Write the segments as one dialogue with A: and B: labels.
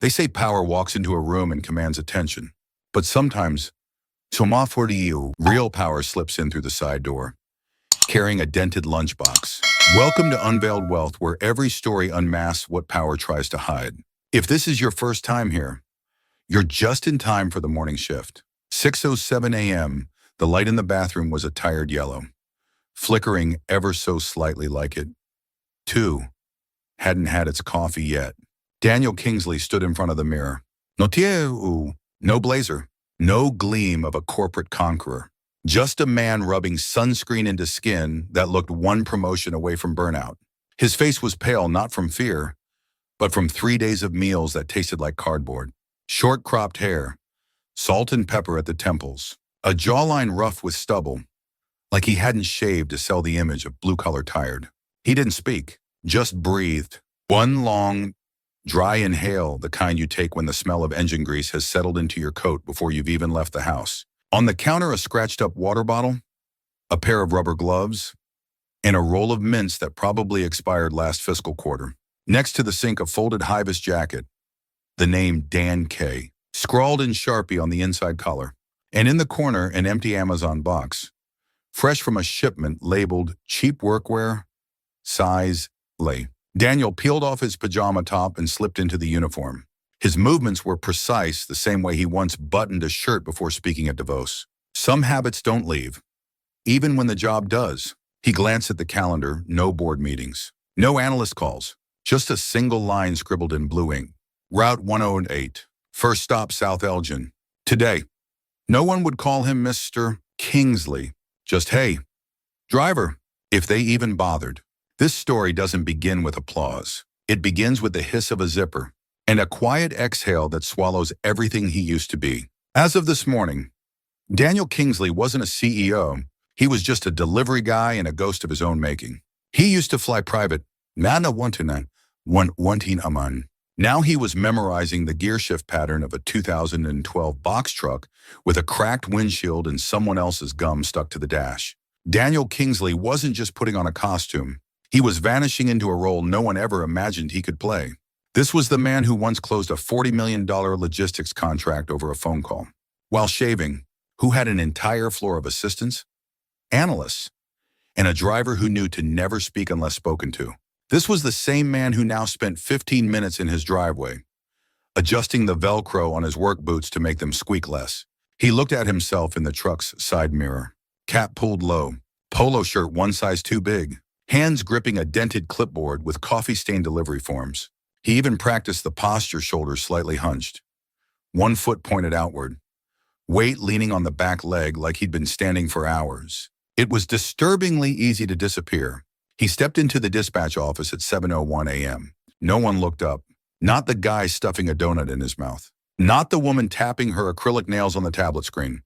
A: They say power walks into a room and commands attention. But sometimes, real power slips in through the side door, carrying a dented lunchbox. Welcome to Unveiled Wealth, where every story unmasks what power tries to hide. If this is your first time here, you're just in time for the morning shift. 6:07 a.m., the light in the bathroom was a tired yellow, flickering ever so slightly like it, too, hadn't had its coffee yet. Daniel Kingsley stood in front of the mirror. No blazer, no gleam of a corporate conqueror. Just a man rubbing sunscreen into skin that looked one promotion away from burnout. His face was pale not from fear, but from 3 days of meals that tasted like cardboard. Short cropped hair, salt and pepper at the temples, a jawline rough with stubble, like he hadn't shaved to sell the image of blue-collar tired. He didn't speak, just breathed. One long, dry inhale, the kind you take when the smell of engine grease has settled into your coat before you've even left the house. On the counter, a scratched-up water bottle, a pair of rubber gloves, and a roll of mints that probably expired last fiscal quarter. Next to the sink, a folded high-vis jacket, the name Dan K, scrawled in Sharpie on the inside collar. And in the corner, an empty Amazon box, fresh from a shipment labeled cheap workwear, size lay. Daniel peeled off his pajama top and slipped into the uniform. His movements were precise, the same way he once buttoned a shirt before speaking at Davos. Some habits don't leave, even when the job does. He glanced at the calendar, no board meetings, no analyst calls, just a single line scribbled in blue ink. Route 108, first stop South Elgin. Today, no one would call him Mr. Kingsley, just hey, driver, if they even bothered. This story doesn't begin with applause. It begins with the hiss of a zipper and a quiet exhale that swallows everything he used to be. As of this morning, Daniel Kingsley wasn't a CEO. He was just a delivery guy and a ghost of his own making. He used to fly private, Now he was memorizing the gear shift pattern of a 2012 box truck with a cracked windshield and someone else's gum stuck to the dash. Daniel Kingsley wasn't just putting on a costume. He was vanishing into a role no one ever imagined he could play. This was the man who once closed a $40 million logistics contract over a phone call, while shaving, who had an entire floor of assistants, analysts, and a driver who knew to never speak unless spoken to. This was the same man who now spent 15 minutes in his driveway, adjusting the Velcro on his work boots to make them squeak less. He looked at himself in the truck's side mirror, cap pulled low, polo shirt one size too big, hands gripping a dented clipboard with coffee-stained delivery forms. He even practiced the posture, shoulders slightly hunched, one foot pointed outward, weight leaning on the back leg like he'd been standing for hours. It was disturbingly easy to disappear. He stepped into the dispatch office at 7:01 a.m. No one looked up. Not the guy stuffing a donut in his mouth. Not the woman tapping her acrylic nails on the tablet screen,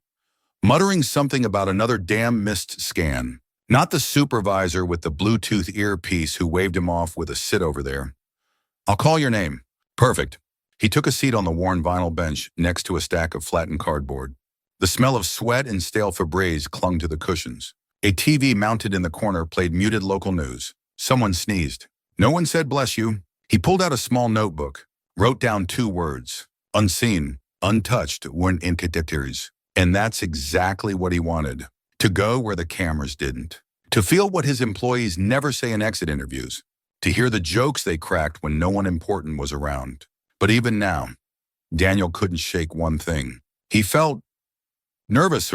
A: muttering something about another damn missed scan. Not the supervisor with the Bluetooth earpiece who waved him off with a sit over there. I'll call your name. Perfect. He took a seat on the worn vinyl bench next to a stack of flattened cardboard. The smell of sweat and stale Febreze clung to the cushions. A TV mounted in the corner played muted local news. Someone sneezed. No one said bless you. He pulled out a small notebook, wrote down 2 words, unseen, untouched, weren't incatectors. And that's exactly what he wanted. To go where the cameras didn't. To feel what his employees never say in exit interviews. To hear the jokes they cracked when no one important was around. But even now, Daniel couldn't shake one thing. He felt nervous,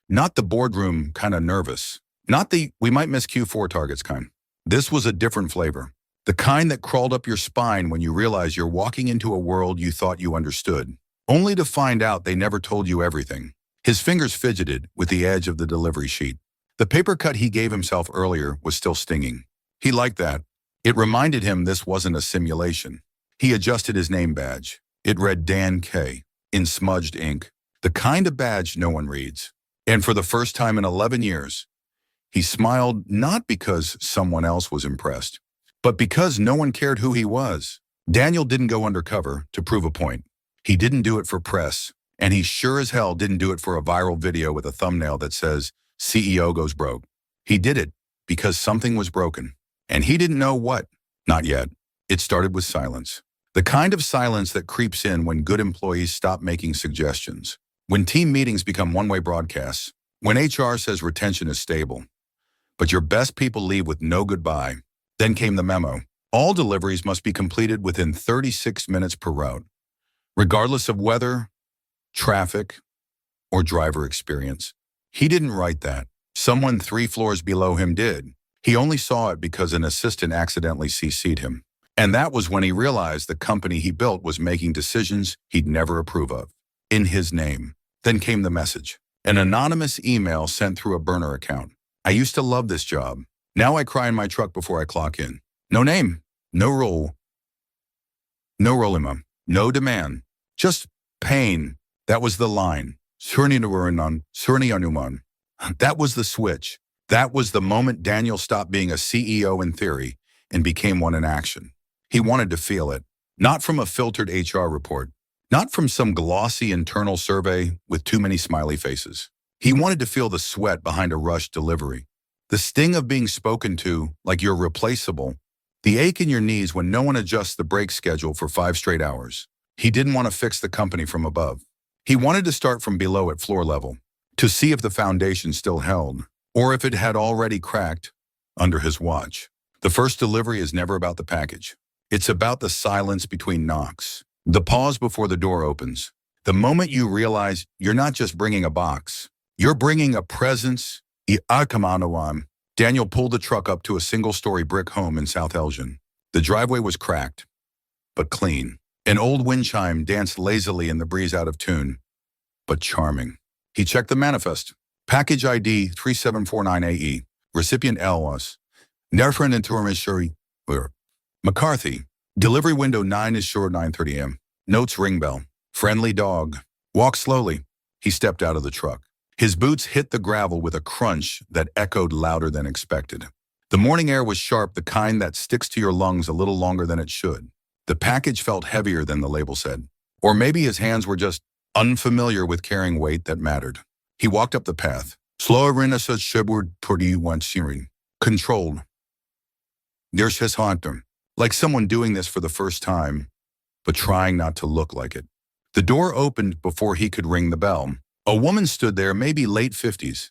A: not the boardroom kind of nervous. Not the we might miss Q4 targets kind. This was a different flavor. The kind that crawled up your spine when you realize you're walking into a world you thought you understood, only to find out they never told you everything. His fingers fidgeted with the edge of the delivery sheet. The paper cut he gave himself earlier was still stinging. He liked that. It reminded him this wasn't a simulation. He adjusted his name badge. It read Dan K. in smudged ink, the kind of badge no one reads. And for the first time in 11 years, he smiled not because someone else was impressed, but because no one cared who he was. Daniel didn't go undercover to prove a point. He didn't do it for press, and he sure as hell didn't do it for a viral video with a thumbnail that says, CEO goes broke. He did it because something was broken, and he didn't know what. Not yet. It started with silence. The kind of silence that creeps in when good employees stop making suggestions. When team meetings become one-way broadcasts. When HR says retention is stable, but your best people leave with no goodbye. Then came the memo. All deliveries must be completed within 36 minutes per route, regardless of weather, traffic, or driver experience. He didn't write that. Someone 3 floors below him did. He only saw it because an assistant accidentally CC'd him. And that was when he realized the company he built was making decisions he'd never approve of. In his name. Then came the message. An anonymous email sent through a burner account. I used to love this job. Now I cry in my truck before I clock in. No name, no role, no rolima, no demand, just pain. That was the line. That was the switch. That was the moment Daniel stopped being a CEO in theory and became one in action. He wanted to feel it, not from a filtered HR report, not from some glossy internal survey with too many smiley faces. He wanted to feel the sweat behind a rushed delivery, the sting of being spoken to like you're replaceable, the ache in your knees when no one adjusts the break schedule for 5 straight hours. He didn't want to fix the company from above. He wanted to start from below at floor level, to see if the foundation still held, or if it had already cracked under his watch. The first delivery is never about the package. It's about the silence between knocks, the pause before the door opens, the moment you realize you're not just bringing a box, you're bringing a presence. Daniel pulled the truck up to a single-story brick home in South Elgin. The driveway was cracked, but clean. An old wind chime danced lazily in the breeze, out of tune, but charming. He checked the manifest. Package ID 3749AE. Recipient Elwas. Nerfren and Turmishuri. McCarthy. Delivery window 9 is sure 9:30 am. Notes ring bell. Friendly dog. Walk slowly. He stepped out of the truck. His boots hit the gravel with a crunch that echoed louder than expected. The morning air was sharp, the kind that sticks to your lungs a little longer than it should. The package felt heavier than the label said. Or maybe his hands were just unfamiliar with carrying weight that mattered. He walked up the path. Controlled. There's his haunter. Like someone doing this for the first time, but trying not to look like it. The door opened before he could ring the bell. A woman stood there, maybe late 50s,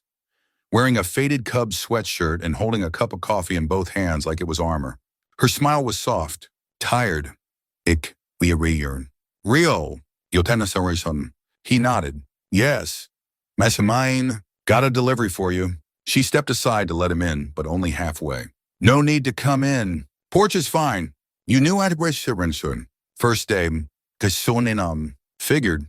A: wearing a faded Cubs sweatshirt and holding a cup of coffee in both hands like it was armor. Her smile was soft, tired. Rio. He nodded. Yes. Massamine, got a delivery for you. She stepped aside to let him in, but only halfway. No need to come in. Porch is fine. You knew I'd soon. First day, figured.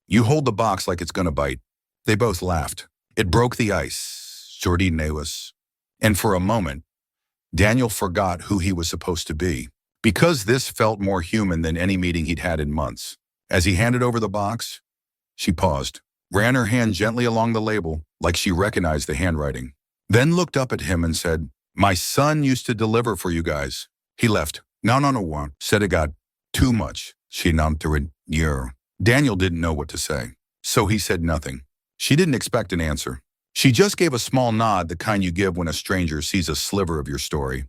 A: You hold the box like it's gonna bite. They both laughed. It broke the ice. Jordi Newas. And for a moment, Daniel forgot who he was supposed to be. Because this felt more human than any meeting he'd had in months. As he handed over the box, she paused, ran her hand gently along the label like she recognized the handwriting, then looked up at him and said, my son used to deliver for you guys. He left. No, said it got too much. She nodded. Daniel didn't know what to say, so he said nothing. She didn't expect an answer. She just gave a small nod, the kind you give when a stranger sees a sliver of your story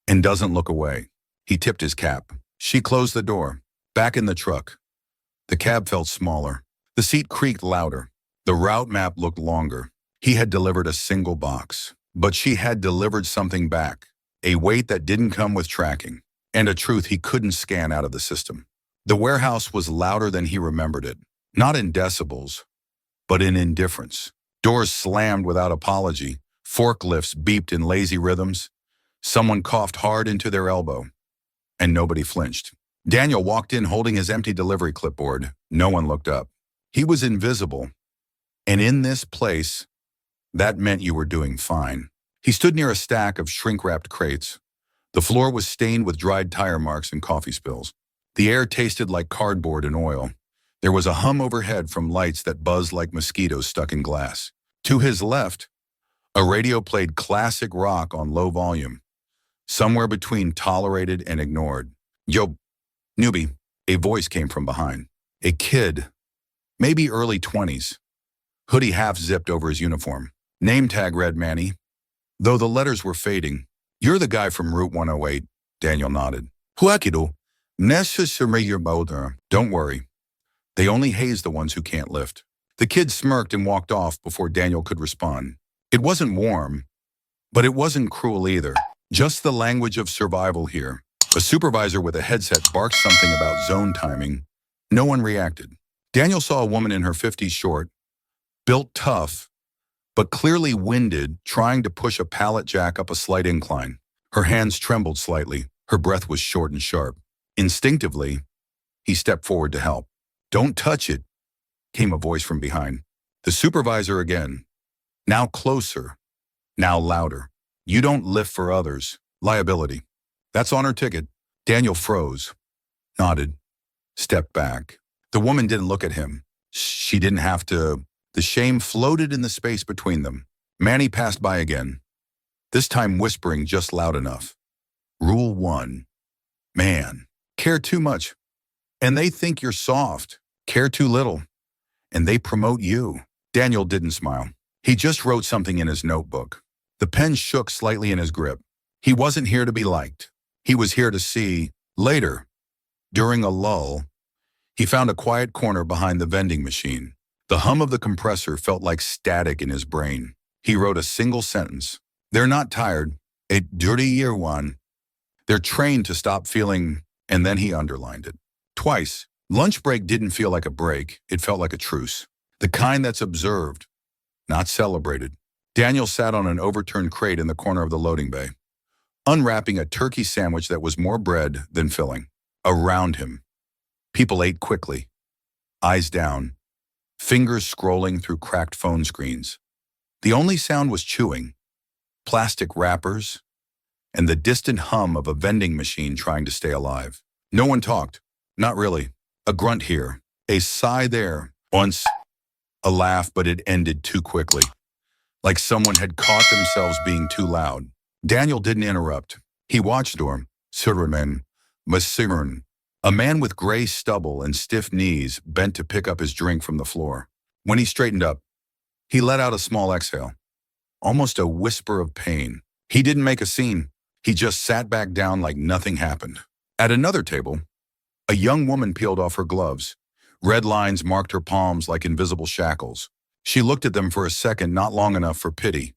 A: and doesn't look away. He tipped his cap. She closed the door. Back in the truck. The cab felt smaller. The seat creaked louder. The route map looked longer. He had delivered a single box, but she had delivered something back, a weight that didn't come with tracking, and a truth he couldn't scan out of the system. The warehouse was louder than he remembered it, not in decibels, but in indifference. Doors slammed without apology. Forklifts beeped in lazy rhythms. Someone coughed hard into their elbow, and nobody flinched. Daniel walked in holding his empty delivery clipboard. No one looked up. He was invisible, and in this place, that meant you were doing fine. He stood near a stack of shrink-wrapped crates. The floor was stained with dried tire marks and coffee spills. The air tasted like cardboard and oil. There was a hum overhead from lights that buzzed like mosquitoes stuck in glass. To his left, a radio played classic rock on low volume, somewhere between tolerated and ignored. Yo, newbie, a voice came from behind. A kid, maybe early 20s, hoodie half-zipped over his uniform. Name tag read Manny, though the letters were fading. You're the guy from Route 108, Daniel nodded. Huakido, Necessary your motor. Don't worry. They only haze the ones who can't lift. The kid smirked and walked off before Daniel could respond. It wasn't warm, but it wasn't cruel either. Just the language of survival here. A supervisor with a headset barked something about zone timing. No one reacted. Daniel saw a woman in her 50s, short, built tough, but clearly winded, trying to push a pallet jack up a slight incline. Her hands trembled slightly. Her breath was short and sharp. Instinctively, he stepped forward to help. "Don't touch it," came a voice from behind. The supervisor again. Now closer. Now louder. "You don't lift for others. Liability. That's on her ticket." Daniel froze, nodded, stepped back. The woman didn't look at him. She didn't have to. The shame floated in the space between them. Manny passed by again, this time whispering just loud enough. "Rule 1. Man, care too much, and they think you're soft. Care too little, and they promote you." Daniel didn't smile. He just wrote something in his notebook. The pen shook slightly in his grip. He wasn't here to be liked. He was here to see. Later, during a lull, he found a quiet corner behind the vending machine. The hum of the compressor felt like static in his brain. He wrote a single sentence. "They're not tired. A dirty year one. They're trained to stop feeling," and then he underlined it. Twice. Lunch break didn't feel like a break. It felt like a truce. The kind that's observed, not celebrated. Daniel sat on an overturned crate in the corner of the loading bay, unwrapping a turkey sandwich that was more bread than filling. Around him, people ate quickly, eyes down, fingers scrolling through cracked phone screens. The only sound was chewing, plastic wrappers, and the distant hum of a vending machine trying to stay alive. No one talked. Not really. A grunt here, a sigh there, once a laugh, but it ended too quickly, like someone had caught themselves being too loud. Daniel didn't interrupt. He watched Dorm, Silverman, Masiran, a man with gray stubble and stiff knees, bent to pick up his drink from the floor. When he straightened up, he let out a small exhale, almost a whisper of pain. He didn't make a scene. He just sat back down like nothing happened. At another table, a young woman peeled off her gloves. Red lines marked her palms like invisible shackles. She looked at them for a second, not long enough for pity.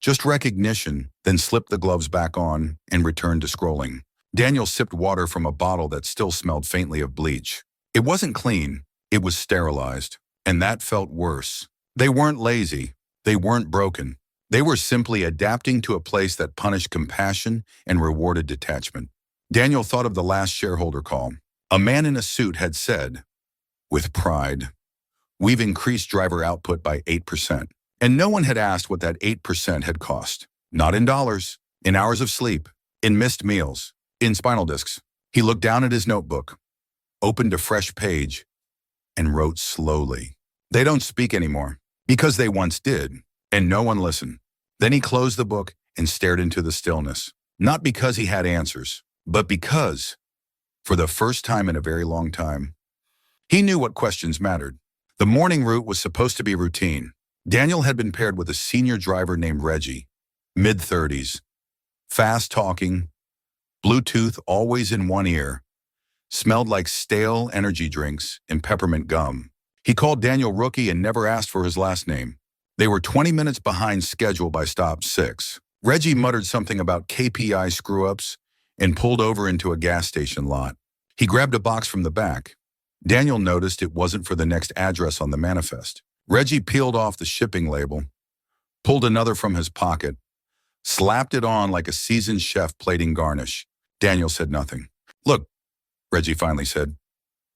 A: Just recognition, then slipped the gloves back on and returned to scrolling. Daniel sipped water from a bottle that still smelled faintly of bleach. It wasn't clean, it was sterilized, and that felt worse. They weren't lazy, they weren't broken. They were simply adapting to a place that punished compassion and rewarded detachment. Daniel thought of the last shareholder call. A man in a suit had said, with pride, "We've increased driver output by 8%. And no one had asked what that 8% had cost. Not in dollars, in hours of sleep, in missed meals, in spinal discs. He looked down at his notebook, opened a fresh page, and wrote slowly. "They don't speak anymore, because they once did, and no one listened." Then he closed the book and stared into the stillness. Not because he had answers, but because, for the first time in a very long time, he knew what questions mattered. The morning route was supposed to be routine. Daniel had been paired with a senior driver named Reggie, mid-30s, fast-talking, Bluetooth always in one ear, smelled like stale energy drinks and peppermint gum. He called Daniel Rookie and never asked for his last name. They were 20 minutes behind schedule by stop 6. Reggie muttered something about KPI screw-ups and pulled over into a gas station lot. He grabbed a box from the back. Daniel noticed it wasn't for the next address on the manifest. Reggie peeled off the shipping label, pulled another from his pocket, slapped it on like a seasoned chef plating garnish. Daniel said nothing. "Look," Reggie finally said,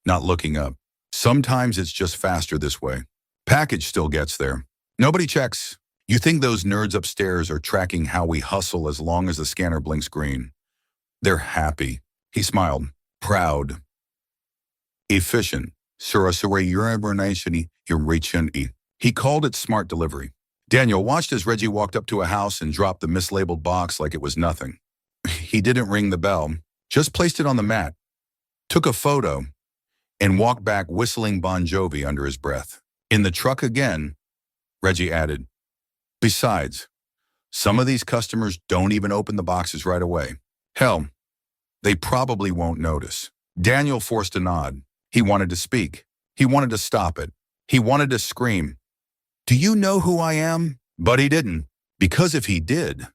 A: not looking up. "Sometimes it's just faster this way. Package still gets there. Nobody checks. You think those nerds upstairs are tracking how we hustle as long as the scanner blinks green? They're happy." He smiled, proud. "Efficient. He called it smart delivery. Daniel watched as Reggie walked up to a house and dropped the mislabeled box like it was nothing. He didn't ring the bell, just placed it on the mat, took a photo, and walked back whistling Bon Jovi under his breath. In the truck again, Reggie added, "Besides, some of these customers don't even open the boxes right away. Hell, they probably won't notice." Daniel forced a nod. He wanted to speak. He wanted to stop it. He wanted to scream, "Do you know who I am?" But he didn't, because if he did,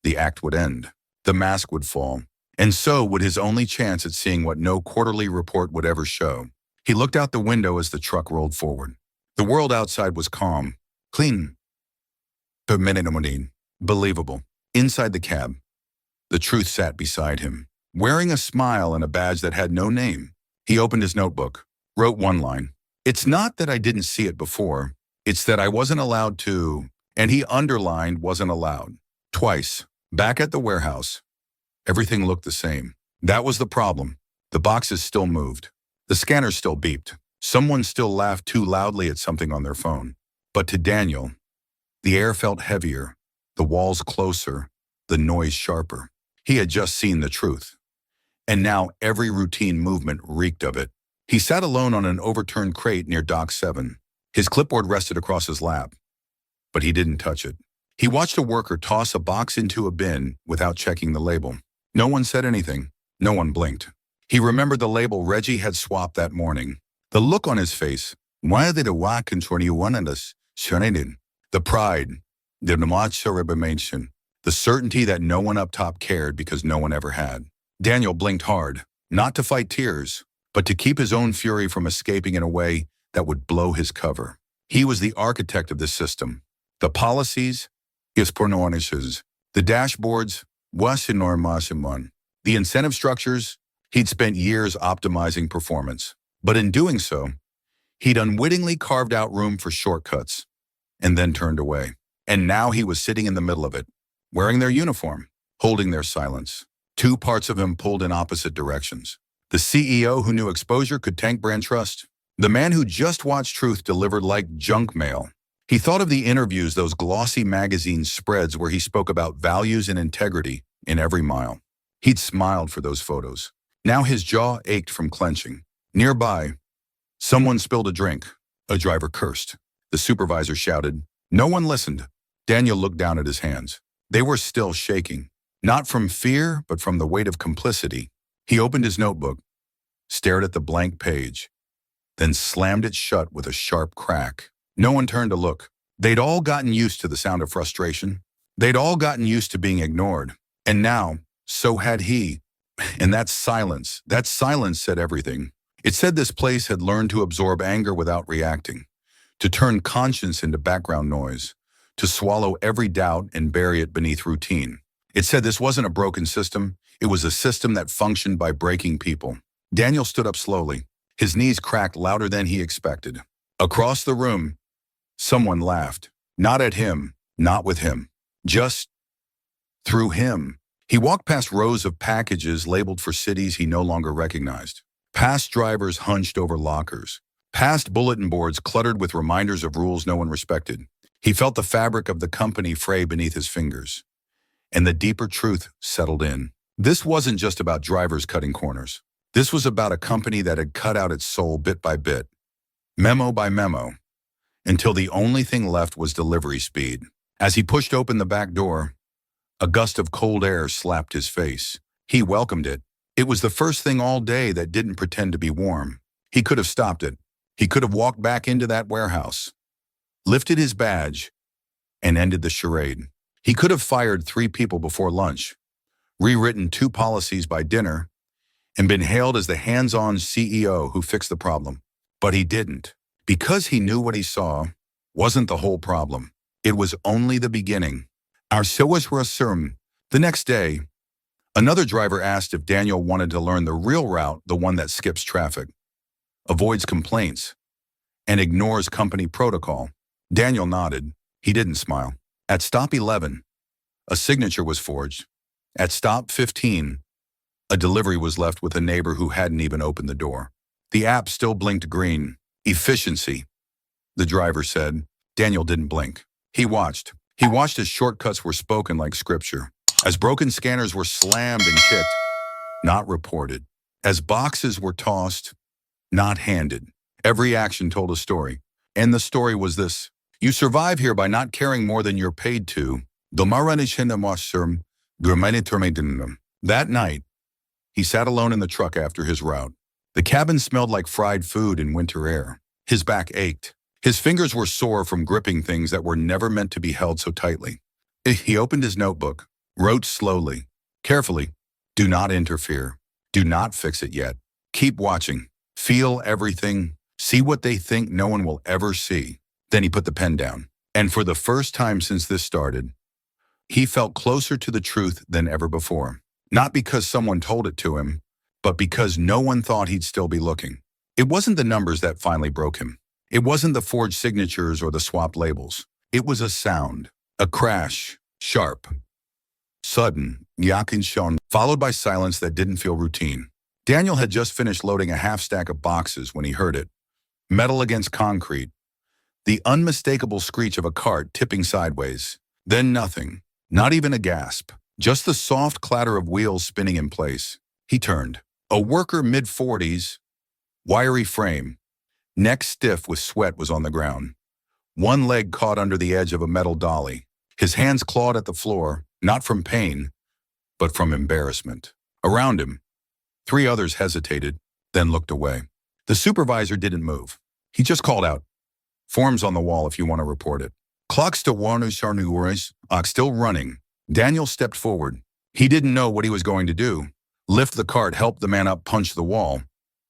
A: the act would end. The mask would fall. And so would his only chance at seeing what no quarterly report would ever show. He looked out the window as the truck rolled forward. The world outside was calm, clean, believable. Inside the cab, the truth sat beside him, wearing a smile and a badge that had no name. He opened his notebook, wrote one line. "It's not that I didn't see it before, it's that I wasn't allowed to," and he underlined "wasn't allowed." Twice. Back at the warehouse, everything looked the same. That was the problem. The boxes still moved. The scanners still beeped. Someone still laughed too loudly at something on their phone. But to Daniel, the air felt heavier, the walls closer, the noise sharper. He had just seen the truth. And now every routine movement reeked of it. He sat alone on an overturned crate near Dock 7. His clipboard rested across his lap, but he didn't touch it. He watched a worker toss a box into a bin without checking the label. No one said anything. No one blinked. He remembered the label Reggie had swapped that morning. The look on his face. Why did a walk in 21 and us? The pride, the demonstration, the certainty that no one up top cared because no one ever had. Daniel blinked hard, not to fight tears, but to keep his own fury from escaping in a way that would blow his cover. He was the architect of this system. The policies, the dashboards, the incentive structures, he'd spent years optimizing performance. But in doing so, he'd unwittingly carved out room for shortcuts and then turned away. And now he was sitting in the middle of it, wearing their uniform, holding their silence. Two parts of him pulled in opposite directions. The CEO who knew exposure could tank brand trust. The man who just watched truth delivered like junk mail. He thought of the interviews, those glossy magazine spreads where he spoke about values and integrity in every mile. He'd smiled for those photos. Now his jaw ached from clenching. Nearby, someone spilled a drink. A driver cursed. The supervisor shouted. No one listened. Daniel looked down at his hands. They were still shaking. Not from fear, but from the weight of complicity. He opened his notebook, stared at the blank page, then slammed it shut with a sharp crack. No one turned to look. They'd all gotten used to the sound of frustration. They'd all gotten used to being ignored. And now, so had he. And that silence said everything. It said this place had learned to absorb anger without reacting, to turn conscience into background noise, to swallow every doubt and bury it beneath routine. It said this wasn't a broken system. It was a system that functioned by breaking people. Daniel stood up slowly. His knees cracked louder than he expected. Across the room, someone laughed. Not at him, not with him. Just through him. He walked past rows of packages labeled for cities he no longer recognized. Past drivers hunched over lockers. Past bulletin boards cluttered with reminders of rules no one respected. He felt the fabric of the company fray beneath his fingers. And the deeper truth settled in. This wasn't just about drivers cutting corners. This was about a company that had cut out its soul bit by bit, memo by memo, until the only thing left was delivery speed. As he pushed open the back door, a gust of cold air slapped his face. He welcomed it. It was the first thing all day that didn't pretend to be warm. He could have stopped it. He could have walked back into that warehouse, lifted his badge, and ended the charade. He could have fired 3 people before lunch, rewritten 2 policies by dinner, and been hailed as the hands-on CEO who fixed the problem. But he didn't, because he knew what he saw wasn't the whole problem. It was only the beginning. The next day, another driver asked if Daniel wanted to learn the real route, the one that skips traffic, avoids complaints, and ignores company protocol. Daniel nodded. He didn't smile. At stop 11, a signature was forged. At stop 15, a delivery was left with a neighbor who hadn't even opened the door. The app still blinked green. Efficiency, the driver said. Daniel didn't blink. He watched. He watched as shortcuts were spoken like scripture, as broken scanners were slammed and kicked, not reported, as boxes were tossed, not handed. Every action told a story, and the story was this. You survive here by not caring more than you're paid to. That night, he sat alone in the truck after his route. The cabin smelled like fried food in winter air. His back ached. His fingers were sore from gripping things that were never meant to be held so tightly. He opened his notebook, wrote slowly, carefully, "Do not interfere. Do not fix it yet. Keep watching. Feel everything. See what they think no one will ever see." Then he put the pen down. And for the first time since this started, he felt closer to the truth than ever before. Not because someone told it to him, but because no one thought he'd still be looking. It wasn't the numbers that finally broke him. It wasn't the forged signatures or the swapped labels. It was a sound, a crash, sharp, sudden, yakin shone, followed by silence that didn't feel routine. Daniel had just finished loading a half stack of boxes when he heard it. Metal against concrete. The unmistakable screech of a cart tipping sideways. Then nothing. Not even a gasp. Just the soft clatter of wheels spinning in place. He turned. A worker mid-40s, wiry frame, neck stiff with sweat, was on the ground. One leg caught under the edge of a metal dolly. His hands clawed at the floor, not from pain, but from embarrassment. Around him, 3 others hesitated, then looked away. The supervisor didn't move. He just called out, "Forms on the wall if you want to report it." Clock still still running. Daniel stepped forward. He didn't know what he was going to do. Lift the cart, help the man up, punch the wall.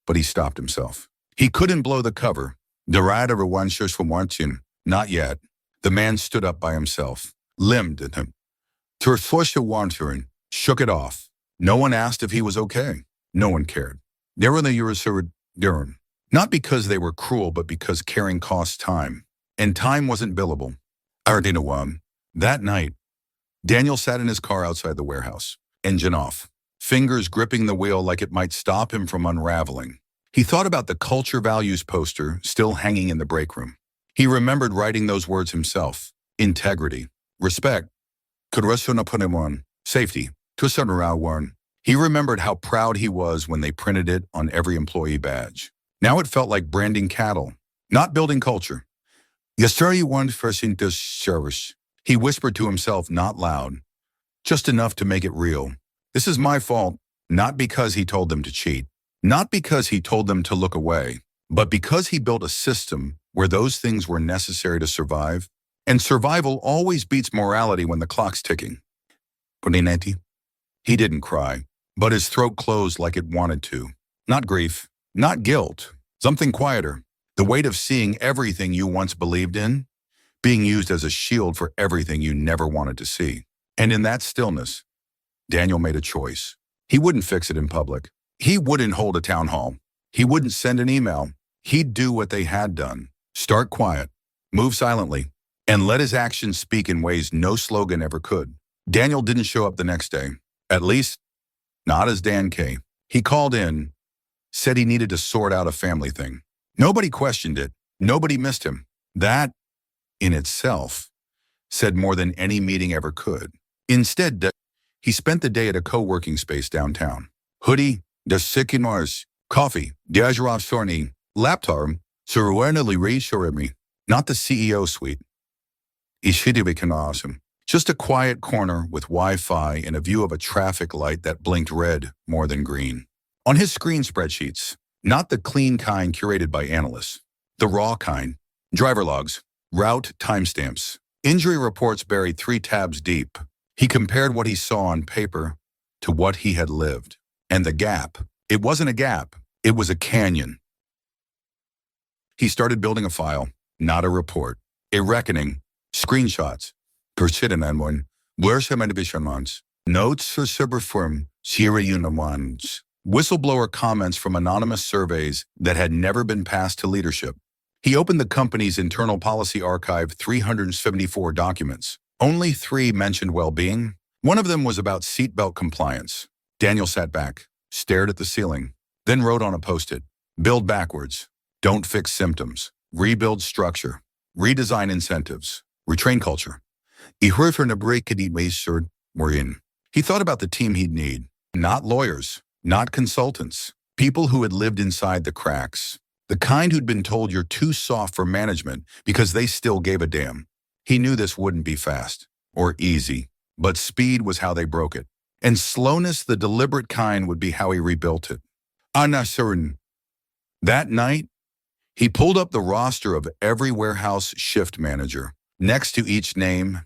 A: But he stopped himself. He couldn't blow the cover. Not yet. The man stood up by himself, limbed at him. Shook it off. No one asked if he was okay. No one cared. Not because they were cruel, but because caring costs time. And time wasn't billable. That night, Daniel sat in his car outside the warehouse, engine off, fingers gripping the wheel like it might stop him from unraveling. He thought about the culture values poster still hanging in the break room. He remembered writing those words himself: integrity, respect, safety. He remembered how proud he was when they printed it on every employee badge. Now it felt like branding cattle, not building culture. Yesterday one person does service. He whispered to himself, not loud, just enough to make it real. This is my fault, not because he told them to cheat, not because he told them to look away, but because he built a system where those things were necessary to survive, and survival always beats morality when the clock's ticking. He didn't cry, but his throat closed like it wanted to. Not grief, not guilt, something quieter. The weight of seeing everything you once believed in being used as a shield for everything you never wanted to see. And in that stillness, Daniel made a choice. He wouldn't fix it in public. He wouldn't hold a town hall. He wouldn't send an email. He'd do what they had done. Start quiet, move silently, and let his actions speak in ways no slogan ever could. Daniel didn't show up the next day. At least, not as Dan K. He called in, said he needed to sort out a family thing. Nobody questioned it. Nobody missed him. That, in itself, said more than any meeting ever could. Instead, he spent the day at a co-working space downtown. Hoodie, Mars, coffee, Sorni, laptop, not the CEO suite. Just a quiet corner with Wi-Fi and a view of a traffic light that blinked red more than green. On his screen, spreadsheets, not the clean kind curated by analysts, the raw kind, driver logs, route timestamps, injury reports buried 3 tabs deep. He compared what he saw on paper to what he had lived. And the gap, it wasn't a gap, it was a canyon. He started building a file, not a report, a reckoning, screenshots, notes for superform, whistleblower comments from anonymous surveys that had never been passed to leadership. He opened the company's internal policy archive, 374 documents. Only 3 mentioned well-being. One of them was about seatbelt compliance. Daniel sat back, stared at the ceiling, then wrote on a Post-it, build backwards, don't fix symptoms, rebuild structure, redesign incentives, retrain culture. He thought about the team he'd need, not lawyers, not consultants, people who had lived inside the cracks, the kind who'd been told you're too soft for management because they still gave a damn. He knew this wouldn't be fast or easy, but speed was how they broke it. And slowness, the deliberate kind, would be how he rebuilt it. I'm not certain. That night, he pulled up the roster of every warehouse shift manager. Next to each name,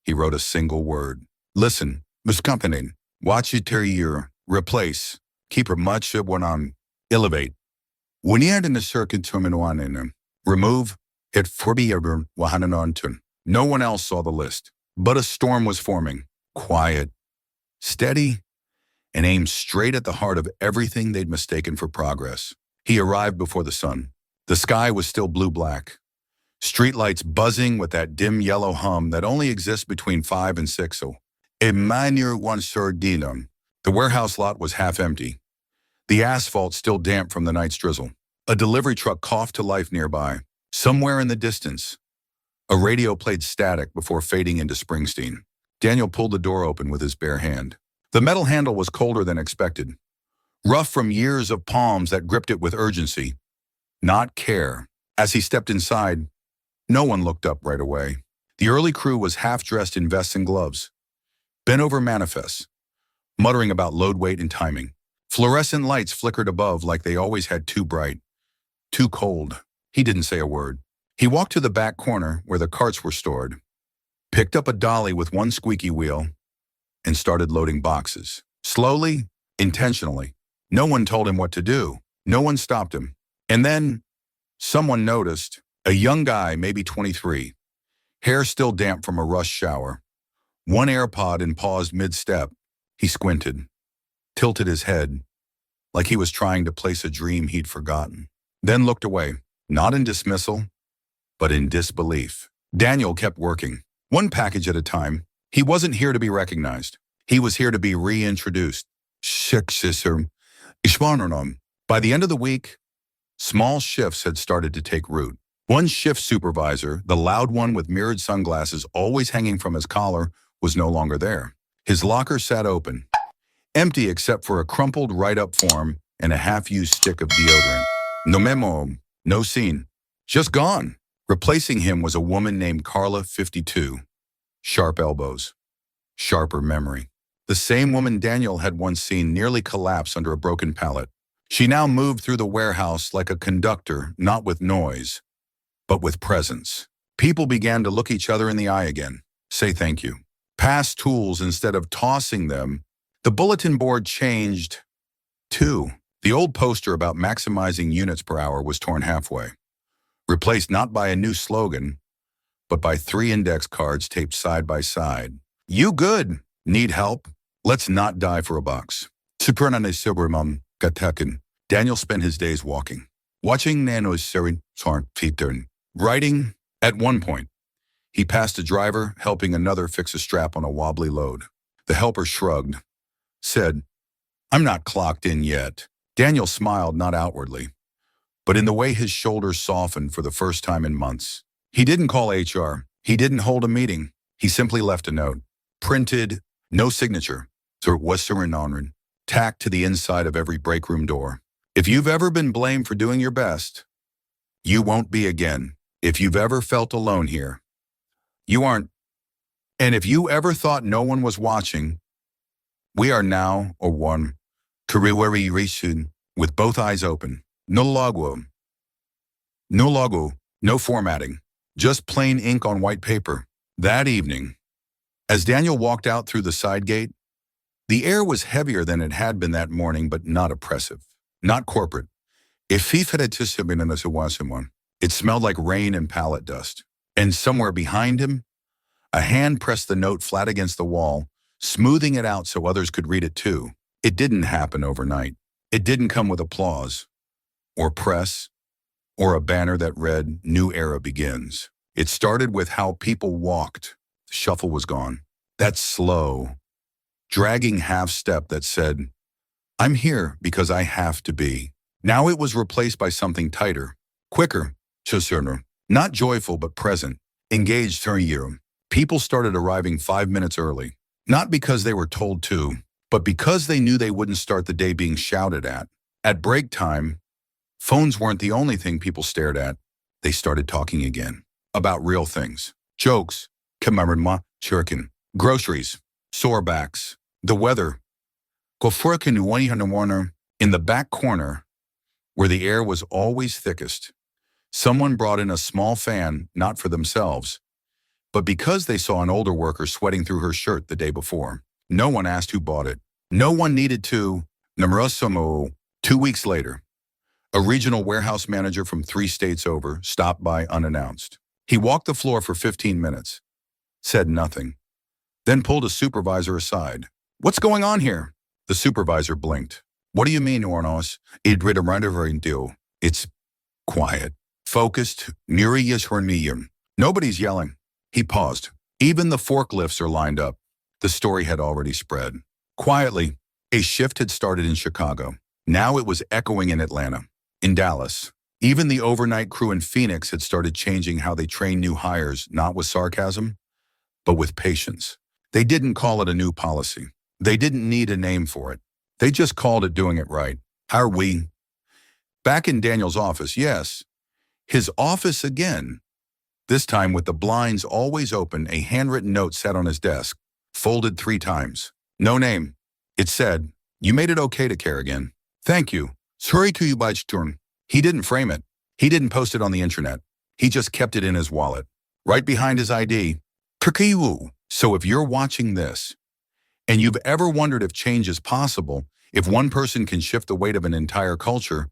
A: he wrote a single word. Listen, Miss Company, watch it year, replace, keep her much when on, elevate. When he had in the circuit terminal remove, it for be ever wahanan. No one else saw the list, but a storm was forming, quiet, steady, and aimed straight at the heart of everything they'd mistaken for progress. He arrived before the sun. The sky was still blue-black, streetlights buzzing with that dim yellow hum that only exists between 5 and 6. So, Emmanuel one sordinum. The warehouse lot was half empty, the asphalt still damp from the night's drizzle. A delivery truck coughed to life nearby. Somewhere in the distance, a radio played static before fading into Springsteen. Daniel pulled the door open with his bare hand. The metal handle was colder than expected, rough from years of palms that gripped it with urgency, not care. As he stepped inside, no one looked up right away. The early crew was half-dressed in vests and gloves, bent over manifests, muttering about load weight and timing. Fluorescent lights flickered above like they always had too bright, too cold. He didn't say a word. He walked to the back corner where the carts were stored, picked up a dolly with one squeaky wheel, and started loading boxes. Slowly, intentionally. No one told him what to do. No one stopped him. And then, someone noticed, a young guy, maybe 23, hair still damp from a rush shower, one AirPod and paused mid-step. He squinted, tilted his head, like he was trying to place a dream he'd forgotten, then looked away, not in dismissal, but in disbelief. Daniel kept working, one package at a time. He wasn't here to be recognized. He was here to be reintroduced. By the end of the week, small shifts had started to take root. One shift supervisor, the loud one with mirrored sunglasses always hanging from his collar, was no longer there. His locker sat open, empty except for a crumpled write-up form and a half-used stick of deodorant. No memo, no scene, just gone. Replacing him was a woman named Carla, 52. Sharp elbows, sharper memory. The same woman Daniel had once seen nearly collapse under a broken pallet. She now moved through the warehouse like a conductor, not with noise, but with presence. People began to look each other in the eye again, say thank you, pass tools instead of tossing them. The bulletin board changed, too. The old poster about maximizing units per hour was torn halfway, replaced not by a new slogan, but by 3 index cards taped side by side. You good? Need help? Let's not die for a box. Daniel spent his days walking, watching Nano's writing. At one point, he passed a driver helping another fix a strap on a wobbly load. The helper shrugged, said, "I'm not clocked in yet." Daniel smiled, not outwardly, but in the way his shoulders softened for the first time in months. He didn't call HR. He didn't hold a meeting. He simply left a note, printed, no signature, so it was surrendered, tacked to the inside of every break room door. If you've ever been blamed for doing your best, you won't be again. If you've ever felt alone here, you aren't. And if you ever thought no one was watching, we are now or one. With both eyes open. No logo. No logo. No formatting. Just plain ink on white paper. That evening, as Daniel walked out through the side gate, the air was heavier than it had been that morning, but not oppressive. Not corporate. It smelled like rain and pallet dust. And somewhere behind him, a hand pressed the note flat against the wall, smoothing it out so others could read it too. It didn't happen overnight. It didn't come with applause, or press, or a banner that read, "New Era Begins." It started with how people walked. The shuffle was gone. That slow, dragging half-step that said, "I'm here because I have to be." Now it was replaced by something tighter, quicker, not joyful but present, engaged. People started arriving 5 minutes early, not because they were told to, but because they knew they wouldn't start the day being shouted at. At break time, phones weren't the only thing people stared at. They started talking again, about real things. Jokes, groceries, sore backs, the weather. In the back corner, where the air was always thickest. Someone brought in a small fan, not for themselves, but because they saw an older worker sweating through her shirt the day before. No one asked who bought it. No one needed to. Namrosomo. 2 weeks later, a regional warehouse manager from 3 states over stopped by unannounced. He walked the floor for 15 minutes, said nothing, then pulled a supervisor aside. "What's going on here?" The supervisor blinked. "What do you mean, Ornos? It's quiet, focused, nobody's yelling." He paused. Even the forklifts are lined up. The story had already spread. Quietly, a shift had started in Chicago. Now it was echoing in Atlanta, in Dallas. Even the overnight crew in Phoenix had started changing how they trained new hires, not with sarcasm, but with patience. They didn't call it a new policy. They didn't need a name for it. They just called it doing it right. How are we? Back in Daniel's office, yes. His office again. This time with the blinds always open, a handwritten note sat on his desk, folded 3 times. No name. It said, "You made it okay to care again. Thank you. Sorry to you by turn." He didn't frame it. He didn't post it on the internet. He just kept it in his wallet, right behind his ID. Turkiyu. So if you're watching this, and you've ever wondered if change is possible, if one person can shift the weight of an entire culture,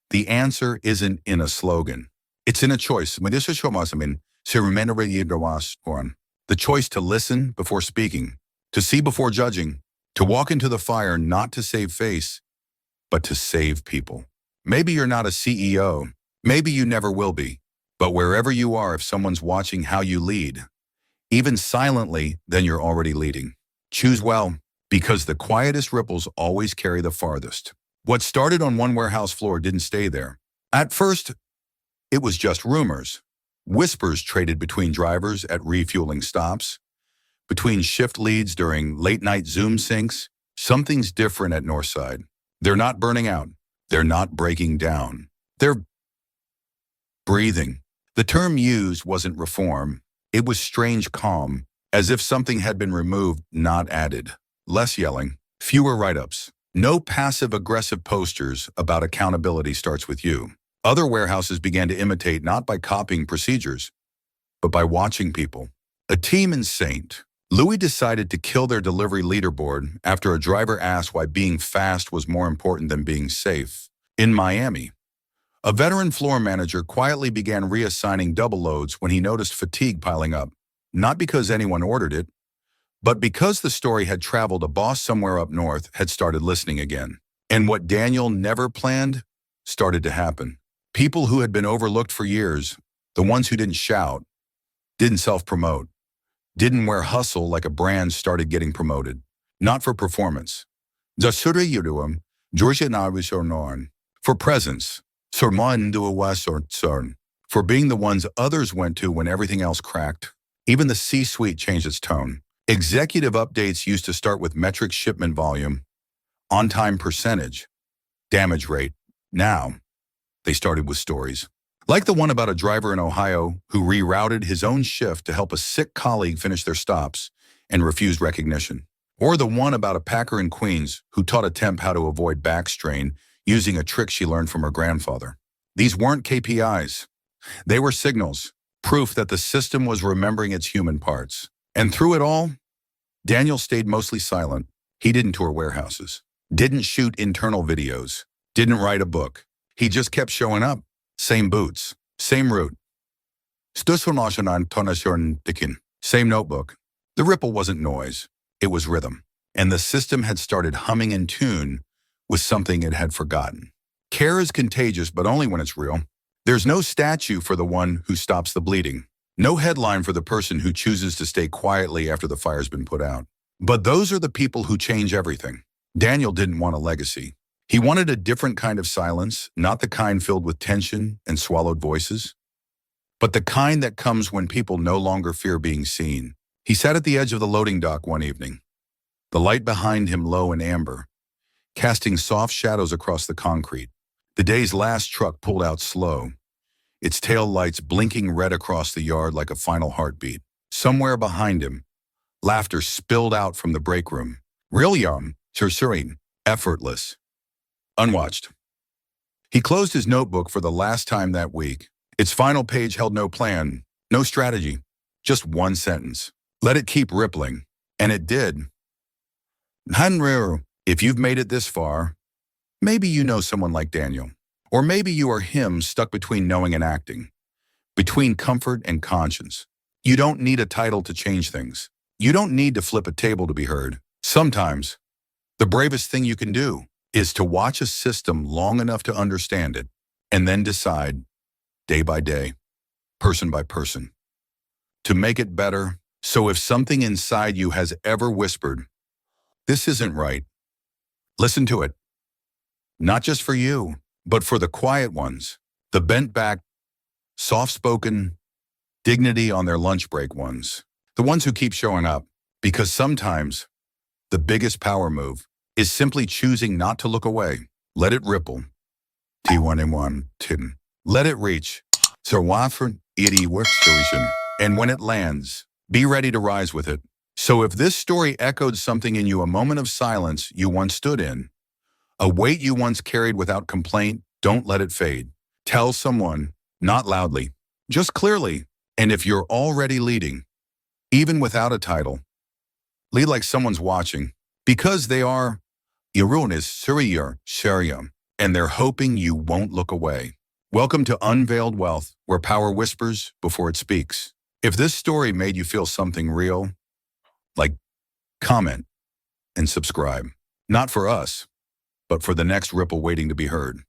A: the answer isn't in a slogan. It's in a choice. The choice to listen before speaking, to see before judging, to walk into the fire not to save face, but to save people. Maybe you're not a CEO. Maybe you never will be. But wherever you are, if someone's watching how you lead, even silently, then you're already leading. Choose well, because the quietest ripples always carry the farthest. What started on one warehouse floor didn't stay there. At first, it was just rumors. Whispers traded between drivers at refueling stops, between shift leads during late-night Zoom syncs. Something's different at Northside. They're not burning out. They're not breaking down. They're breathing. The term used wasn't reform. It was strange calm, as if something had been removed, not added. Less yelling, fewer write-ups. No passive-aggressive posters about accountability starts with you. Other warehouses began to imitate not by copying procedures, but by watching people. A team in St. Louis decided to kill their delivery leaderboard after a driver asked why being fast was more important than being safe. In Miami, a veteran floor manager quietly began reassigning double loads when he noticed fatigue piling up, not because anyone ordered it, but because the story had traveled. A boss somewhere up north had started listening again. And what Daniel never planned started to happen. People who had been overlooked for years, the ones who didn't shout, didn't self-promote, didn't wear hustle like a brand, started getting promoted. Not for performance. For presence. For being the ones others went to when everything else cracked. Even the C-suite changed its tone. Executive updates used to start with metric shipment volume, on-time percentage, damage rate. Now, they started with stories. Like the one about a driver in Ohio who rerouted his own shift to help a sick colleague finish their stops and refused recognition. Or the one about a packer in Queens who taught a temp how to avoid back strain using a trick she learned from her grandfather. These weren't KPIs. They were signals, proof that the system was remembering its human parts. And through it all, Daniel stayed mostly silent. He didn't tour warehouses, didn't shoot internal videos, didn't write a book. He just kept showing up. Same boots, same route. Same notebook. The ripple wasn't noise, it was rhythm. And the system had started humming in tune with something it had forgotten. Care is contagious, but only when it's real. There's no statue for the one who stops the bleeding. No headline for the person who chooses to stay quietly after the fire's been put out. But those are the people who change everything. Daniel didn't want a legacy. He wanted a different kind of silence, not the kind filled with tension and swallowed voices, but the kind that comes when people no longer fear being seen. He sat at the edge of the loading dock one evening, the light behind him low and amber, casting soft shadows across the concrete. The day's last truck pulled out slow, its tail lights blinking red across the yard like a final heartbeat. Somewhere behind him, laughter spilled out from the break room. Real young, serene, effortless. Unwatched. He closed his notebook for the last time that week. Its final page held no plan, no strategy, just one sentence. Let it keep rippling. And it did. If you've made it this far, maybe you know someone like Daniel. Or maybe you are him stuck between knowing and acting, between comfort and conscience. You don't need a title to change things. You don't need to flip a table to be heard. Sometimes, the bravest thing you can do is to watch a system long enough to understand it, and then decide, day by day, person by person, to make it better. So if something inside you has ever whispered, "This isn't right," listen to it. Not just for you, but for the quiet ones, the bent back, soft-spoken, dignity on their lunch break ones, the ones who keep showing up. Because sometimes, the biggest power move is simply choosing not to look away. Let it ripple. T1 tin. Let it reach. And when it lands, be ready to rise with it. So if this story echoed something in you, a moment of silence you once stood in, a weight you once carried without complaint, don't let it fade. Tell someone, not loudly, just clearly. And if you're already leading, even without a title, lead like someone's watching, because they are, and they're hoping you won't look away. Welcome to Unveiled Wealth, where power whispers before it speaks. If this story made you feel something real, like, comment, and subscribe. Not for us, but for the next ripple waiting to be heard.